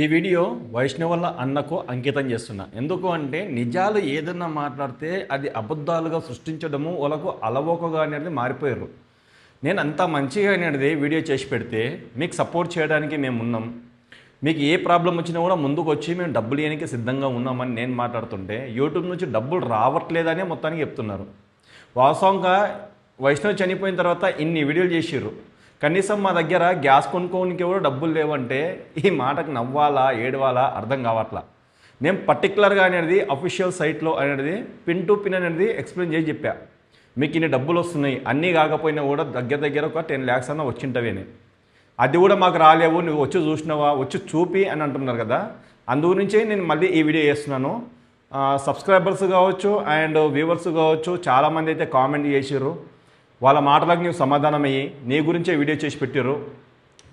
ఈ వీడియో వైష్ణవుల అన్నకు అంకితం చేస్తున్నా. ఎందుకు అంటే నిజాలు ఏదన్నా మాట్లాడితే అది అబద్ధాలుగా సృష్టించడము వాళ్ళకు అలవోకగా అనేది మారిపోయారు. నేను అంత మంచిగా అనేది వీడియో చేసి పెడితే మీకు సపోర్ట్ చేయడానికి మేము ఉన్నాం. మీకు ఏ ప్రాబ్లం వచ్చినా కూడా ముందుకు వచ్చి మేము డబ్బులు ఇవ్వడానికి సిద్ధంగా ఉన్నామని నేను మాట్లాడుతుంటే యూట్యూబ్ నుంచి డబ్బులు రావట్లేదనే మొత్తానికి చెప్తున్నారు. వాస్తవంగా వైష్ణవ్ చనిపోయిన తర్వాత ఇన్ని వీడియోలు చేసిర్రు. కనీసం మా దగ్గర గ్యాస్ కొనుక్కోనికి కూడా డబ్బులు లేవంటే ఈ మాటకు నవ్వాలా ఏడవాలా అర్థం కావట్లా. నేను పర్టికులర్గా అనేది అఫీషియల్ సైట్లో అనేది పిన్ టు పిన్ అనేది ఎక్స్ప్లెయిన్ చేసి చెప్పా. మీకు ఇన్ని డబ్బులు వస్తున్నాయి, అన్నీ కాకపోయినా కూడా దగ్గర దగ్గర ఒక 10 lakhs అన్న వచ్చింటవేనే, అది కూడా మాకు రాలేవు, నువ్వు వచ్చి చూసినావా, వచ్చి చూపి అని అంటున్నారు కదా. అందు గురించే నేను మళ్ళీ ఈ వీడియో చేస్తున్నాను. సబ్స్క్రైబర్స్ కావచ్చు అండ్ వ్యూవర్స్ కావచ్చు చాలామంది అయితే కామెంట్ చేసారు. వాళ్ళ మాటలకు నీవు సమాధానం అయ్యి నీ గురించే వీడియో చేసి పెట్టారు,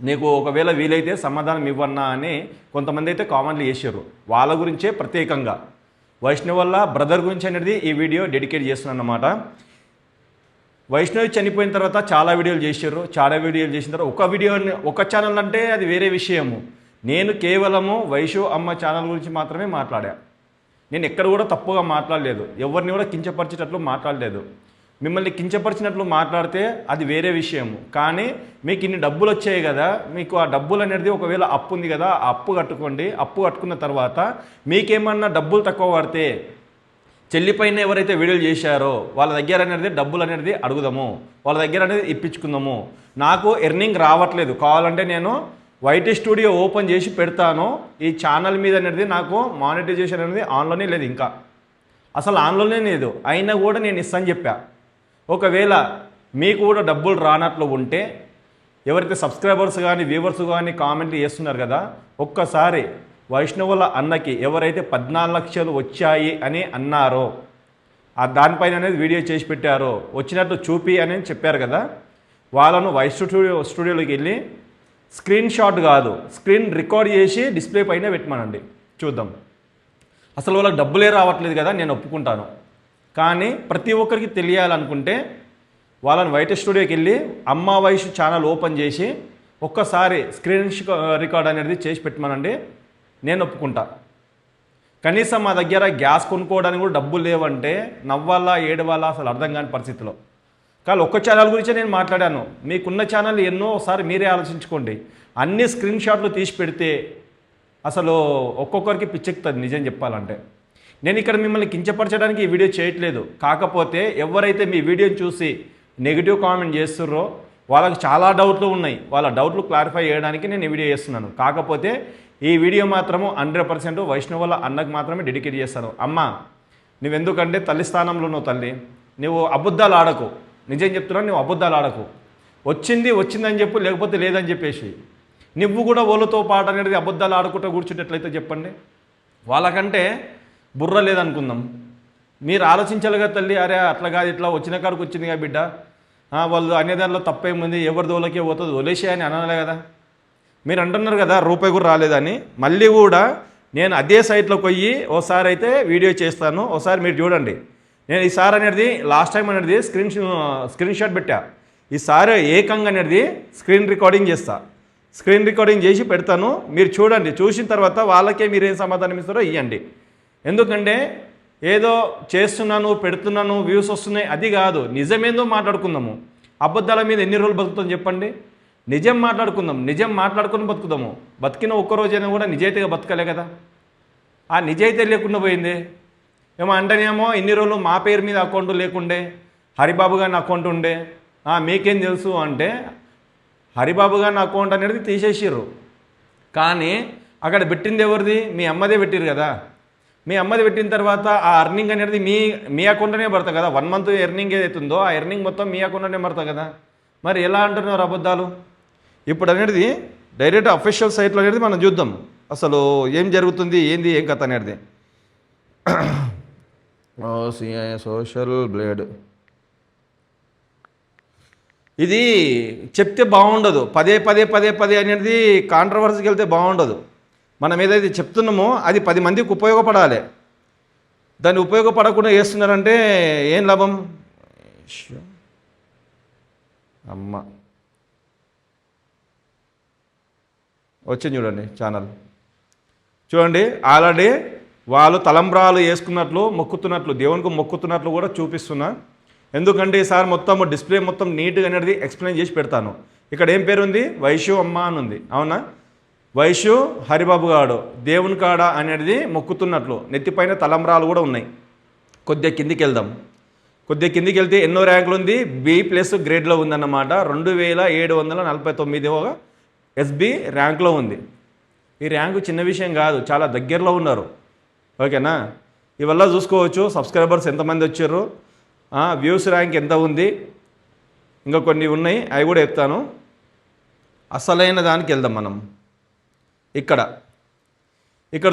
నీకు ఒకవేళ వీలైతే సమాధానం ఇవ్వన్నా అని కొంతమంది అయితే కామెంట్లు చేశారు. వాళ్ళ గురించే ప్రత్యేకంగా వైష్ణవ్ బ్రదర్ గురించి అనేది ఈ వీడియో డెడికేట్ చేస్తున్నాను అన్నమాట. వైష్ణవి చనిపోయిన తర్వాత చాలా వీడియోలు చేశారు. చాలా వీడియోలు చేసిన తర్వాత ఒక ఛానల్ అంటే అది వేరే విషయము. నేను కేవలము వైషు అమ్మ ఛానల్ గురించి మాత్రమే మాట్లాడా. నేను ఎక్కడ కూడా తప్పుగా మాట్లాడలేదు, ఎవరిని కూడా కించపరిచేటట్లు మాట్లాడలేదు. మిమ్మల్ని కించపరిచినట్లు మాట్లాడితే అది వేరే విషయము. కానీ మీకు ఇన్ని డబ్బులు వచ్చాయి కదా, మీకు ఆ డబ్బులు అనేది ఒకవేళ అప్పు ఉంది కదా, ఆ అప్పు కట్టుకోండి. అప్పు కట్టుకున్న తర్వాత మీకేమన్నా డబ్బులు తక్కువ పడితే చెల్లిపైన ఎవరైతే వీడియోలు చేశారో వాళ్ళ దగ్గర అనేది డబ్బులు అనేది అడుగుదాము, వాళ్ళ దగ్గర అనేది ఇప్పించుకుందాము. నాకు ఎర్నింగ్ రావట్లేదు, కావాలంటే నేను వైటీ స్టూడియో ఓపెన్ చేసి పెడతాను. ఈ ఛానల్ మీద అనేది నాకు మానిటైజేషన్ అనేది ఆన్లోనే లేదు, ఇంకా అసలు ఆన్లోనే లేదు. అయినా కూడా నేను ఇస్తాను చెప్పా. ఒకవేళ మీకు కూడా డబ్బులు రానట్లు ఉంటే ఎవరైతే సబ్స్క్రైబర్స్ కానీ వ్యూవర్స్ కానీ కామెంట్లు చేస్తున్నారు కదా, ఒక్కసారి వైష్ణవుల అన్నకి ఎవరైతే 14 లక్షలు వచ్చాయి అని అన్నారో దానిపైన అనేది వీడియో చేసి పెట్టారో వచ్చినట్టు చూపి అని చెప్పారు కదా, వాళ్ళను స్టూడియోలోకి వెళ్ళి స్క్రీన్ షాట్ కాదు స్క్రీన్ రికార్డ్ చేసి డిస్ప్లే పైన పెట్టమనండి, చూద్దాం. అసలు వాళ్ళకి డబ్బులే రావట్లేదు కదా, నేను ఒప్పుకుంటాను. కానీ ప్రతి ఒక్కరికి తెలియాలనుకుంటే వాళ్ళని వైటీ స్టూడియోకి వెళ్ళి అమ్మ వైషు ఛానల్ ఓపెన్ చేసి ఒక్కసారి స్క్రీన్ రికార్డ్ అనేది చేసి పెట్టమనండి, నేను ఒప్పుకుంటా. కనీసం మా దగ్గర గ్యాస్ కొనుక్కోవడానికి కూడా డబ్బులు లేవంటే నవ్వాలా ఏడవాలా అసలు అర్థం కాని పరిస్థితిలో. కానీ ఒక్క ఛానల్ గురించే నేను మాట్లాడాను. మీకున్న ఛానల్ ఎన్నోసారి మీరే ఆలోచించుకోండి. అన్ని స్క్రీన్ షాట్లు తీసి పెడితే అసలు ఒక్కొక్కరికి పిచ్చెక్కుతుంది నిజం చెప్పాలంటే. నేను ఇక్కడ మిమ్మల్ని కించపరచడానికి ఈ వీడియో చేయట్లేదు. కాకపోతే ఎవరైతే మీ వీడియోని చూసి నెగిటివ్ కామెంట్ చేస్తుర్రో వాళ్ళకి చాలా డౌట్లు ఉన్నాయి. వాళ్ళ డౌట్లు క్లారిఫై చేయడానికి నేను ఈ వీడియో చేస్తున్నాను. కాకపోతే ఈ వీడియో మాత్రము 100% వైష్ణవుల అన్నకు మాత్రమే డెడికేట్ చేస్తాను. అమ్మ, నువ్వెందుకంటే తల్లి స్థానంలో నువ్వు తల్లి, నువ్వు అబద్ధాలు ఆడకు. నిజం చెప్తున్నావు, నువ్వు అబద్ధాలు ఆడకు. వచ్చిందని చెప్పు, లేకపోతే లేదని చెప్పేసి. నువ్వు కూడా ఓళ్ళతో పాటు అనేది అబద్ధాలు ఆడుకుంటూ కూర్చుంటట్లయితే చెప్పండి. వాళ్ళకంటే బుర్ర లేదనుకుందాం. మీరు ఆలోచించాలిగా తల్లి, అరే అట్లా కాదు ఇట్లా వచ్చిన కాడికి వచ్చిందిగా బిడ్డ, వాళ్ళు అనే దానిలో తప్పేముంది, ఎవరి దోలకే పోతుంది, వదిలేసే అని అనాలే కదా. మీరు అంటున్నారు కదా రూపాయి కూడా రాలేదని. మళ్ళీ కూడా నేను అదే సైట్లోకి పోయి ఓసారి అయితే వీడియో చేస్తాను, ఒకసారి మీరు చూడండి. నేను ఈసారి అనేది లాస్ట్ టైం అనేది స్క్రీన్ షాట్ పెట్టా. ఈసారి ఏకంగా అనేది స్క్రీన్ రికార్డింగ్ చేస్తా. స్క్రీన్ రికార్డింగ్ చేసి పెడతాను, మీరు చూడండి. చూసిన తర్వాత వాళ్ళకే మీరు ఏం సమాధానం ఇస్తారో ఇవ్వండి. ఎందుకంటే ఏదో చేస్తున్నాను పెడుతున్నాను వ్యూస్ వస్తున్నాయి అది కాదు, నిజమేందో మాట్లాడుకుందాము. అబద్ధాల మీద ఎన్ని రోజులు బతుకుతాం చెప్పండి. నిజం మాట్లాడుకుందాం, నిజం మాట్లాడుకుని బతుకుదాము. బతికిన ఒక్కరోజైనా కూడా నిజాయితీగా బతకలే కదా. ఆ నిజాయితీ లేకుండా పోయింది. ఏమో అంటేనేమో ఇన్ని రోజులు మా పేరు మీద అకౌంట్ లేకుండే, హరిబాబు గారిని అకౌంట్ ఉండే, మీకేం తెలుసు అంటే హరిబాబు గారిని అకౌంట్ అనేది తీసేసిర్రు. కానీ అక్కడ పెట్టింది ఎవరిది? మీ అమ్మదే పెట్టిరు కదా. మీ అమ్మది పెట్టిన తర్వాత ఆ ఎర్నింగ్ అనేది మీ అకౌంట్లోనే పడతాయి కదా. 1 month ఎర్నింగ్ ఏదైతుందో ఆ ఎర్నింగ్ మొత్తం మీ అకౌంట్లోనే పడతాయి కదా. మరి ఎలా అంటున్నారు అబద్ధాలు? ఇప్పుడు అనేది డైరెక్ట్ అఫీషియల్ సైట్లో అనేది మనం చూద్దాం అసలు ఏం జరుగుతుంది, ఏంది ఏం కథ అనేది. సోషల్ బ్లేడ్ ఇది చెప్తే బాగుండదు. పదే అనేది కాంట్రవర్సీకి వెళ్తే బాగుండదు. మనం ఏదైతే చెప్తున్నామో అది 10 మందికి ఉపయోగపడాలి. దాన్ని ఉపయోగపడకుండా చేస్తున్నారంటే ఏం లాభం? అమ్మ వచ్చింది చూడండి ఛానల్. చూడండి ఆల్రెడీ వాళ్ళు తలంబ్రాలు వేసుకున్నట్లు మొక్కుతున్నట్లు దేవునికి మొక్కుతున్నట్లు కూడా చూపిస్తున్నా. ఎందుకంటే ఈసారి మొత్తం డిస్ప్లే మొత్తం నీట్గా అనేది ఎక్స్ప్లెయిన్ చేసి పెడతాను. ఇక్కడ ఏం పేరు ఉంది, వైశ్యు అమ్మ అని ఉంది, అవునా? వైశ్యు హరిబాబు గాడు దేవుని కాడ అనేది మొక్కుతున్నట్లు నెత్తిపైన తలంబ్రాలు కూడా ఉన్నాయి. కొద్దిగా కిందికి వెళ్దాం. కొద్దిగా కిందికి వెళ్తే ఎన్నో ర్యాంకులు ఉంది, B+ గ్రేడ్లో ఉందన్నమాట. 2749 SB ర్యాంక్లో ఉంది. ఈ ర్యాంకు చిన్న విషయం కాదు, చాలా దగ్గరలో ఉన్నారు, ఓకేనా? ఇవల్ల చూసుకోవచ్చు సబ్స్క్రైబర్స్ ఎంతమంది వచ్చారు, వ్యూస్ ర్యాంక్ ఎంత ఉంది, ఇంకా కొన్ని ఉన్నాయి, అవి కూడా చెప్తాను. అసలైన దానికి వెళ్దాం మనం. ఇక్కడ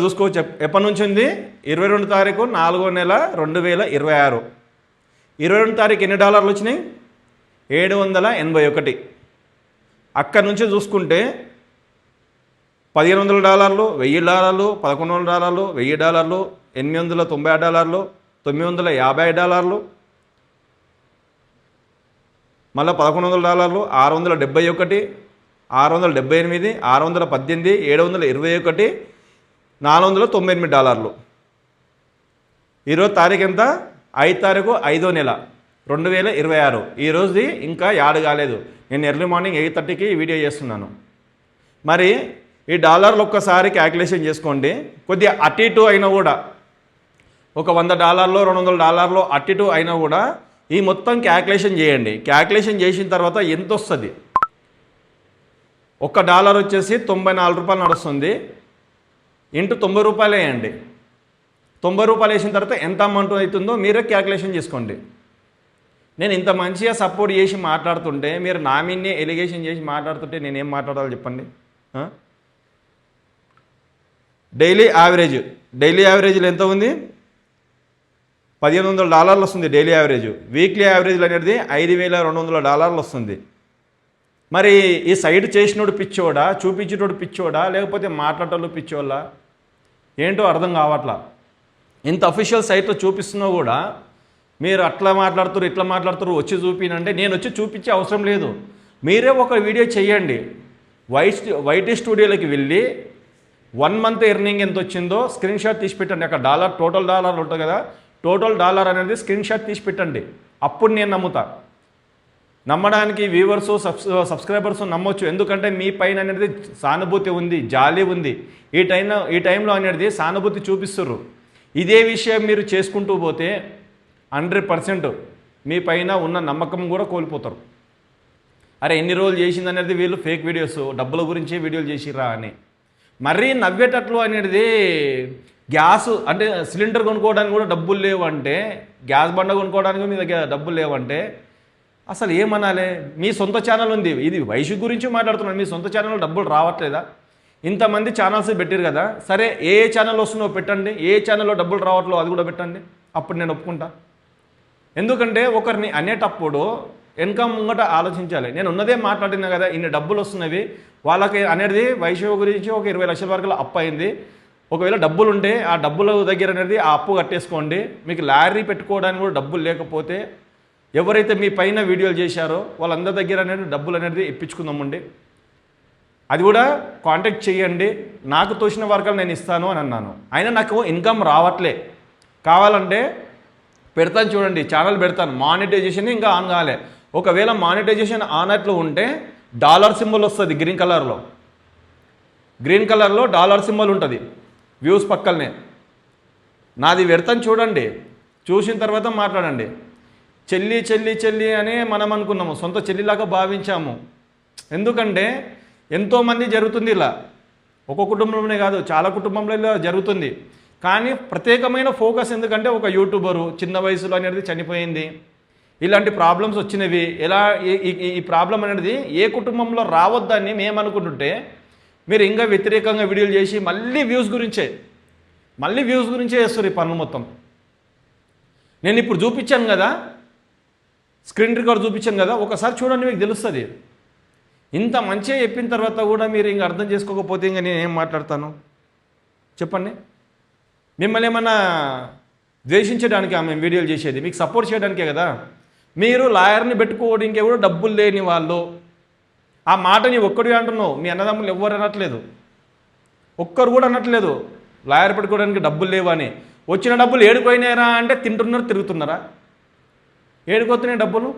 చూసుకోవచ్చు ఎప్పటి నుంచి ఉంది, 22 తారీఖు 4వ నెల 2026. 22 తారీఖు ఎన్ని డాలర్లు వచ్చినాయి, 781. అక్కడి నుంచి చూసుకుంటే $1,500, $1,000, $1,100, $1,000, $890, $950, మళ్ళీ $1,100, $671, $678, $618, $721, $498. ఈరోజు తారీఖు ఎంత, 5 తారీఖు 5వ నెల 2026. ఈరోజుది ఇంకా యాడ్ కాలేదు. నేను ఎర్లీ మార్నింగ్ 8:30కి ఈ వీడియో చేస్తున్నాను. మరి ఈ డాలర్లు ఒక్కసారి క్యాల్కులేషన్ చేసుకోండి. కొద్దిగా అటు ఇటు అయినా కూడా ఒక $100, $200 అటు ఇటు అయినా కూడా ఈ మొత్తం క్యాల్కులేషన్ చేయండి. క్యాల్కులేషన్ చేసిన తర్వాత ఎంత వస్తుంది, $1 వచ్చేసి $94 నడుస్తుంది. ఇంటూ $90 వేయండి. $90 వేసిన తర్వాత ఎంత అమౌంట్ అవుతుందో మీరే క్యాల్కులేషన్ చేసుకోండి. నేను ఇంత మంచిగా సపోర్ట్ చేసి మాట్లాడుతుంటే మీరు నా మీన్నే ఎలిగేషన్ చేసి మాట్లాడుతుంటే నేనేం మాట్లాడాలో చెప్పండి. డైలీ యావరేజ్లో ఎంత ఉంది, $1,500 వస్తుంది డైలీ యావరేజ్. వీక్లీ యావరేజ్లు అనేది $5,200 వస్తుంది. మరి ఈ సైడ్ చేసినోడు పిచ్చోడా, చూపించేటోడు పిచ్చోడా, లేకపోతే మాట్లాడటోళ్ళు పిచ్చోళ్ళా, ఏంటో అర్థం కావట్లా. ఇంత అఫీషియల్ సైట్లో చూపిస్తున్నా కూడా మీరు అట్లా మాట్లాడుతారు ఇట్లా మాట్లాడుతారు, వచ్చి చూపినంటే నేను వచ్చి చూపించే అవసరం లేదు. మీరే ఒక వీడియో చేయండి. వైటీ స్టూడియోలోకి వెళ్ళి 1 మంత్ ఎర్నింగ్ ఎంత వచ్చిందో స్క్రీన్ షాట్ తీసి పెట్టండి. అక్కడ టోటల్ డాలర్ ఉంటుంది కదా, టోటల్ డాలర్ అనేది స్క్రీన్ షాట్ తీసి పెట్టండి. అప్పుడు నేను నమ్ముతా. నమ్మడానికి వ్యూవర్సు సబ్స్క్రైబర్స్ నమ్మొచ్చు. ఎందుకంటే మీ పైన అనేది సానుభూతి ఉంది, జాలి ఉంది. ఈ టైంలో అనేది సానుభూతి చూపిస్తుర్రు. ఇదే విషయం మీరు చేసుకుంటూ పోతే 100% మీ పైన ఉన్న నమ్మకం కూడా కోల్పోతారు. అరే ఎన్ని రోజులు చేసింది అనేది వీళ్ళు ఫేక్ వీడియోస్, డబ్బుల గురించే వీడియోలు చేసిర్రా అని. మరీ నవ్వేటట్లు అనేది గ్యాస్ అంటే సిలిండర్ కొనుక్కోవడానికి కూడా డబ్బులు లేవంటే, గ్యాస్ బండ కొనుక్కోవడానికి మీ దగ్గర డబ్బులు లేవంటే అసలు ఏమనాలి? మీ సొంత ఛానల్ ఉంది, ఇది వైశ్య గురించి మాట్లాడుతున్నాను, మీ సొంత ఛానల్లో డబ్బులు రావట్లేదా? ఇంతమంది ఛానల్స్ పెట్టారు కదా, సరే ఏ ఛానల్ వస్తుందో పెట్టండి, ఏ ఛానల్లో డబ్బులు రావట్లేదో అది కూడా పెట్టండి, అప్పుడు నేను ఒప్పుకుంటా. ఎందుకంటే ఒకరిని అనేటప్పుడు వెనక ముంగట ఆలోచించాలి. నేను ఉన్నదే మాట్లాడినా కదా, ఇన్ని డబ్బులు వస్తున్నవి వాళ్ళకి అనేది వైశ్య గురించి ఒక 20 లక్షల వరకు అప్పు అయింది. ఒకవేళ డబ్బులు ఉంటే ఆ డబ్బుల దగ్గర అనేది ఆ అప్పు కట్టేసుకోండి. మీకు లారీ పెట్టుకోవడానికి కూడా డబ్బులు లేకపోతే ఎవరైతే మీ పైన వీడియోలు చేశారో వాళ్ళందరి దగ్గర అనేది డబ్బులు అనేది ఇప్పించుకుందామండి. అది కూడా కాంటాక్ట్ చేయండి, నాకు తోచిన వర్గాలు నేను ఇస్తాను అని అన్నాను. అయినా నాకు ఇన్కమ్ రావట్లే. కావాలంటే పెడతాను చూడండి, ఛానల్ పెడతాను. మానిటైజేషన్ ఇంకా ఆన్ కాలే. ఒకవేళ మానిటైజేషన్ ఆన్ అట్లు ఉంటే డాలర్ సింబల్ వస్తుంది గ్రీన్ కలర్లో డాలర్ సింబల్ ఉంటుంది వ్యూస్ పక్కనే. నాది పెడతాను చూడండి, చూసిన తర్వాత మాట్లాడండి. చెల్లి చెల్లి చెల్లి అని మనం అనుకున్నాము, సొంత చెల్లిలాగా భావించాము. ఎందుకంటే ఎంతోమంది జరుగుతుంది ఇలా, ఒక కుటుంబంలోనే కాదు చాలా కుటుంబంలో ఇలా జరుగుతుంది. కానీ ప్రత్యేకమైన ఫోకస్ ఎందుకంటే ఒక యూట్యూబరు చిన్న వయసులో అనేది చనిపోయింది, ఇలాంటి ప్రాబ్లమ్స్ వచ్చినవి. ఎలా ఈ ప్రాబ్లం అనేది ఏ కుటుంబంలో రావద్దని మేము అనుకుంటుంటే మీరు ఇంకా వ్యతిరేకంగా వీడియోలు చేసి మళ్ళీ వ్యూస్ గురించే చేస్తారు ఈ పనులు మొత్తం. నేను ఇప్పుడు చూపించాను కదా, స్క్రీన్ రికార్డ్ చూపించాను కదా, ఒకసారి చూడండి మీకు తెలుస్తుంది. ఇంత మంచిగా చెప్పిన తర్వాత కూడా మీరు ఇంకా అర్థం చేసుకోకపోతే ఇంకా నేను ఏం మాట్లాడతాను చెప్పండి? మిమ్మల్ని ఏమన్నా ద్వేషించడానికి మేము వీడియోలు చేసేది, మీకు సపోర్ట్ చేయడానికే కదా. మీరు లాయర్ని పెట్టుకోవడానికి కూడా డబ్బులు లేని వాళ్ళు, ఆ మాటని ఒక్కడి అంటున్నావు, మీ అన్నదమ్ములు ఎవ్వరు అనట్లేదు, ఒక్కరు కూడా అనట్లేదు. లాయర్ పెట్టుకోవడానికి డబ్బులు లేవని. వచ్చిన డబ్బులు ఏడుకోయినారా అంటే తింటున్నారు, తిరుగుతున్నారా? ఏడుకోతున్నాయి డబ్బులు.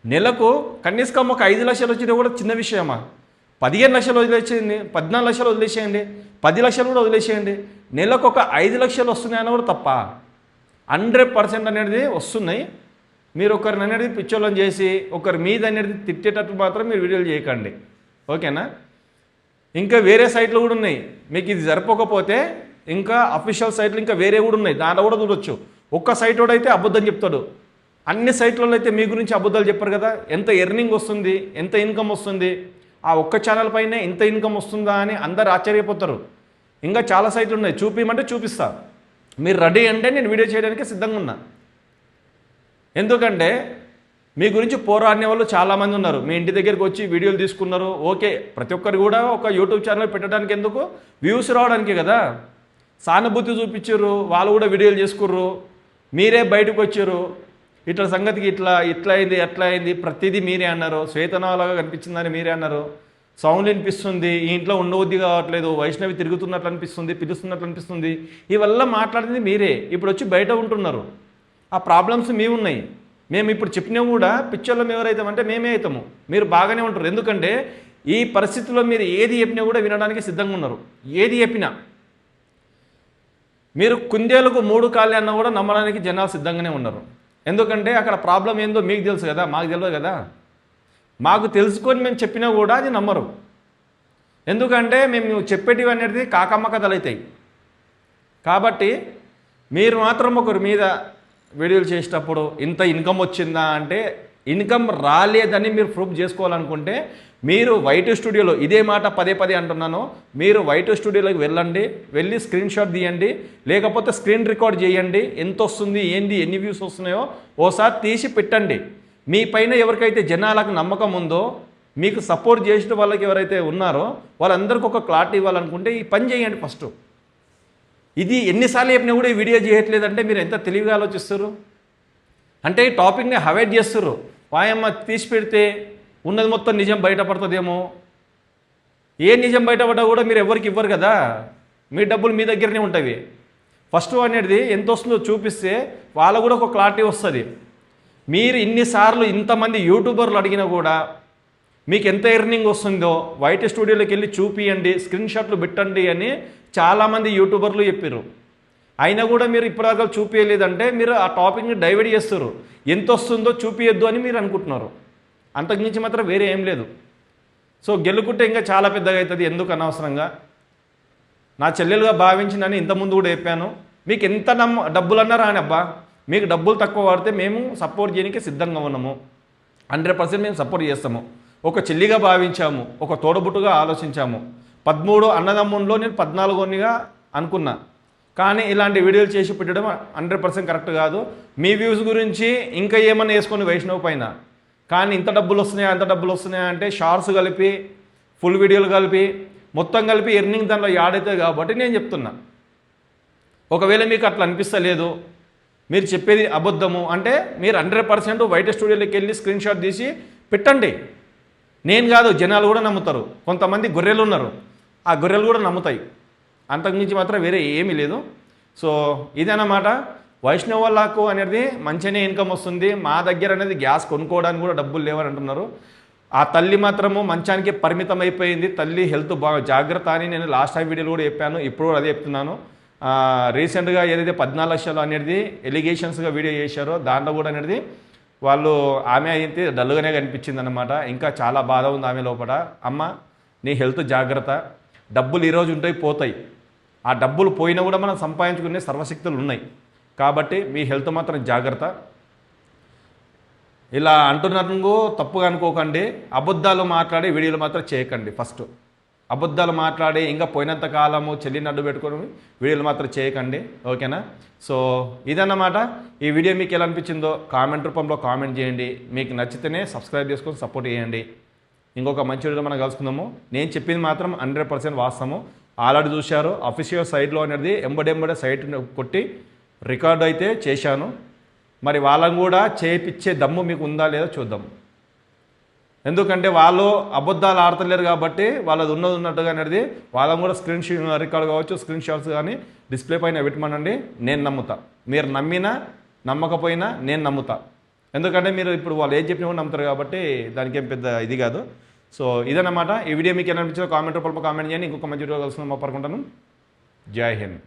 నెలకు కనీసం ఒక 5 లక్షలు వచ్చినా కూడా చిన్న విషయమా? 15 లక్షలు వదిలేసేయండి, 14 లక్షలు వదిలేసేయండి, 10 లక్షలు కూడా వదిలేసేయండి. నెలకు ఒక 5 లక్షలు వస్తున్నాయని కూడా తప్ప. 100% అనేది వస్తున్నాయి. మీరు ఒకరిని అనేది పిచ్చోళ్ళని చేసి ఒకరి మీద అనేది తిట్టేటట్టు మాత్రం మీరు వీడియోలు చేయకండి, ఓకేనా? ఇంకా వేరే సైట్లు కూడా ఉన్నాయి. మీకు ఇది జరపకపోతే ఇంకా అఫీషియల్ సైట్లు ఇంకా వేరే కూడా ఉన్నాయి, దాంట్లో కూడా చూడొచ్చు. ఒక్క సైట్ వాడు అయితే అబద్ధం చెప్తాడు, అన్ని సైట్లలో అయితే మీ గురించి అబద్ధాలు చెప్పారు కదా. ఎంత ఎర్నింగ్ వస్తుంది, ఎంత ఇన్కమ్ వస్తుంది, ఆ ఒక్క ఛానల్ పైన ఎంత ఇన్కమ్ వస్తుందా అని అందరు ఆశ్చర్యపోతారు. ఇంకా చాలా సైట్లు ఉన్నాయి, చూపించమంటే చూపిస్తా. మీరు రెడీ అంటే నేను వీడియో చేయడానికి సిద్ధంగా ఉన్నా. ఎందుకంటే మీ గురించి పోరాడిన వాళ్ళు చాలామంది ఉన్నారు. మీ ఇంటి దగ్గరికి వచ్చి వీడియోలు తీసుకున్నారు, ఓకే. ప్రతి ఒక్కరు కూడా ఒక యూట్యూబ్ ఛానల్ పెట్టడానికి ఎందుకు? వ్యూస్ రావడానికి కదా. సానుభూతి చూపించారు, వాళ్ళు కూడా వీడియోలు చేసుకుర్రు. మీరే బయటకు వచ్చారు, ఇట్లా సంగతికి ఇట్లా అయింది, ఎట్లా అయింది, ప్రతిదీ మీరే అన్నారు. శ్వేతనాలాగా కనిపించిందని మీరే అన్నారు. సౌండ్ వినిపిస్తుంది, ఈ ఇంట్లో ఉండవద్ది కావట్లేదు, వైష్ణవి తిరుగుతున్నట్లు అనిపిస్తుంది, పిలుస్తున్నట్లు అనిపిస్తుంది, ఇవల్ల మాట్లాడింది మీరే. ఇప్పుడు వచ్చి బయట ఉంటున్నారు. ఆ ప్రాబ్లమ్స్ మీ ఉన్నాయి. మేము ఇప్పుడు చెప్పినా కూడా పిచ్చోళ్ళం ఎవరైతామంటే మేమే అవుతాము. మీరు బాగానే ఉంటారు. ఎందుకంటే ఈ పరిస్థితుల్లో మీరు ఏది చెప్పినా కూడా వినడానికి సిద్ధంగా ఉన్నారు. ఏది చెప్పినా మీరు కుందేలకు 3 కాళ్ళు అన్నా కూడా నమ్మడానికి జనాలు సిద్ధంగానే ఉన్నారు. ఎందుకంటే అక్కడ ప్రాబ్లం ఏందో మీకు తెలుసు కదా, మాకు తెలియదు కదా. మాకు తెలుసుకొని మేము చెప్పినా కూడా అది నమ్మరు. ఎందుకంటే మేము చెప్పేటివి అనేది కాకమ్మ కథలు అవుతాయి. కాబట్టి మీరు మాత్రం ఒకరి మీద వీడియోలు చేసేటప్పుడు ఇంత ఇన్కమ్ వచ్చిందా అంటే, ఇన్కమ్ రాలేదని మీరు ప్రూఫ్ చేసుకోవాలనుకుంటే మీరు వైట్ స్టూడియోలో, ఇదే మాట పదే పదే అంటున్నాను, మీరు వైట్ స్టూడియోలోకి వెళ్ళండి, వెళ్ళి స్క్రీన్ షాట్ తీయండి, లేకపోతే స్క్రీన్ రికార్డ్ చేయండి. ఎంత వస్తుంది, ఏంది, ఎన్ని వ్యూస్ వస్తున్నాయో ఓసారి తీసి పెట్టండి. మీ పైన ఎవరికైతే జనాలకు నమ్మకం ఉందో, మీకు సపోర్ట్ చేసిన వాళ్ళకి ఎవరైతే ఉన్నారో వాళ్ళందరికీ ఒక క్లారిటీ ఇవ్వాలనుకుంటే ఈ పని చేయండి ఫస్ట్. ఇది ఎన్నిసార్లు చెప్పినా కూడా ఈ వీడియో చేయట్లేదంటే మీరు ఎంత తెలివిగా ఆలోచిస్తారు అంటే ఈ టాపిక్ని అవాయిడ్ చేస్తారు. వాయమ్మ తీసి పెడితే ఉన్నది మొత్తం నిజం బయటపడుతుందేమో. ఏ నిజం బయటపడ్డా కూడా మీరు ఎవరికి ఇవ్వరు కదా, మీ డబ్బులు మీ దగ్గరనే ఉంటాయి. ఫస్ట్ అనేది ఎంత వస్తుందో చూపిస్తే వాళ్ళ కూడా ఒక క్లారిటీ వస్తుంది. మీరు ఇన్నిసార్లు ఇంతమంది యూట్యూబర్లు అడిగినా కూడా మీకు ఎంత ఎర్నింగ్ వస్తుందో వైట్ స్టూడియోలోకి వెళ్ళి చూపియండి, స్క్రీన్ షాట్లు పెట్టండి అని చాలామంది యూట్యూబర్లు చెప్పారు. అయినా కూడా మీరు ఇప్పటిదాకా చూపించలేదంటే మీరు ఆ టాపిక్ని డైవర్ట్ చేస్తారు. ఎంత వస్తుందో చూపించద్దు అని మీరు అనుకుంటున్నారు. అంతకుమించి మాత్రం వేరే ఏం లేదు. సో గెలుకుంటే ఇంకా చాలా పెద్దగా అవుతుంది. ఎందుకు అనవసరంగా నా చెల్లెలుగా భావించినని ఇంతకుముందు కూడా చెప్పాను. మీకు ఎంత డబ్బులు అన్నారా అని, అబ్బా మీకు డబ్బులు తక్కువ పడితే మేము సపోర్ట్ చేయడానికి సిద్ధంగా ఉన్నాము, 100% మేము సపోర్ట్ చేస్తాము. ఒక చెల్లిగా భావించాము, ఒక తోడబుట్టుగా ఆలోచించాము. 13 అన్నదమ్ముల్లో నేను 14గా అనుకున్నా. కానీ ఇలాంటి వీడియోలు చేసి పెట్టడం 100% కరెక్ట్ కాదు. మీ వ్యూస్ గురించి ఇంకా ఏమన్నా వేసుకొని వైష్ణవ్ పైన, కానీ ఇంత డబ్బులు వస్తున్నాయా అంత డబ్బులు వస్తున్నాయా అంటే షార్ట్స్ కలిపి ఫుల్ వీడియోలు కలిపి మొత్తం కలిపి ఎర్నింగ్ దానిలో యాడ్ అవుతుంది. కాబట్టి నేను చెప్తున్నా, ఒకవేళ మీకు అట్లా అనిపిస్తలేదు, మీరు చెప్పేది అబద్ధము అంటే మీరు 100% వైట్ స్టూడియోలోకి వెళ్ళి స్క్రీన్ షాట్ తీసి పెట్టండి. నేను కాదు, జనాలు కూడా నమ్ముతారు. కొంతమంది గొర్రెలు ఉన్నారు, ఆ గొర్రెలు కూడా నమ్ముతాయి. అంతకుమించి మాత్రం వేరే ఏమీ లేదు. సో ఇదన్నమాట. వైష్ణవ్ వాళ్ళకు అనేది మంచిగానే ఇన్కమ్ వస్తుంది. మా దగ్గర అనేది గ్యాస్ కొనుక్కోవడానికి కూడా డబ్బులు లేవని అంటున్నారు. ఆ తల్లి మాత్రము మంచానికి పరిమితం అయిపోయింది. తల్లి హెల్త్ బాగా జాగ్రత్త అని నేను లాస్ట్ టైం వీడియోలో కూడా చెప్పాను, ఇప్పుడు కూడా అదే చెప్తున్నాను. రీసెంట్గా ఏదైతే 14 లక్షలు అనేది ఎలిగేషన్స్గా వీడియో చేశారో దాంట్లో కూడా అనేది వాళ్ళు, ఆమె అయితే డల్గానే కనిపించింది అనమాట. ఇంకా చాలా బాధ ఉంది ఆమె లోపల. అమ్మ నీ హెల్త్ జాగ్రత్త, డబ్బులు ఈరోజు ఉంటాయి పోతాయి, ఆ డబ్బులు పోయినా కూడా మనం సంపాదించుకునే సర్వశక్తులు ఉన్నాయి. కాబట్టి మీ హెల్త్ మాత్రం జాగ్రత్త. ఇలా అంటున్నట్టు తప్పుగా అనుకోకండి. అబద్ధాలు మాట్లాడి వీడియోలు మాత్రం చేయకండి. ఫస్ట్ అబద్ధాలు మాట్లాడి ఇంకా పోయినంత కాలము చెల్లిని అడ్డు పెట్టుకొని వీడియోలు మాత్రం చేయకండి, ఓకేనా? సో ఇదన్నమాట. ఈ వీడియో మీకు ఎలా అనిపించిందో కామెంట్ రూపంలో కామెంట్ చేయండి. మీకు నచ్చితేనే సబ్స్క్రైబ్ చేసుకొని సపోర్ట్ చేయండి. ఇంకొక మంచి వీడియో మనం కలుసుకుందాము. నేను చెప్పింది మాత్రం 100% వాస్తవము. ఆల్రెడీ చూశారు, అఫీషియల్ సైట్లో అనేది ఎంబడే సైట్ కొట్టి రికార్డు అయితే చేశాను. మరి వాళ్ళని కూడా చేయించే దమ్ము మీకు ఉందా లేదో చూద్దాం. ఎందుకంటే వాళ్ళు అబద్ధాలు ఆడతలేరు కాబట్టి వాళ్ళది ఉన్నది ఉన్నట్టుగా అనేది వాళ్ళని కూడా స్క్రీన్ రికార్డ్ కావచ్చు, స్క్రీన్ షాట్స్ కానీ డిస్ప్లే పైన పెట్టమనండి. నేను నమ్ముతా. మీరు నమ్మినా నమ్మకపోయినా నేను నమ్ముతా. ఎందుకంటే మీరు ఇప్పుడు వాళ్ళు ఏం చెప్పినా కూడా నమ్ముతారు కాబట్టి దానికి ఏం పెద్ద ఇది కాదు. సో ఇదన్నమాట. ఈ వీడియో మీకు ఎలా అనిపించిందో కామెంట్ రూపంలో కామెంట్ చేయండి. ఇంకొక మంచి వీడియో కలుసుకుందాం. పడుకుంటాను. జై హింద్.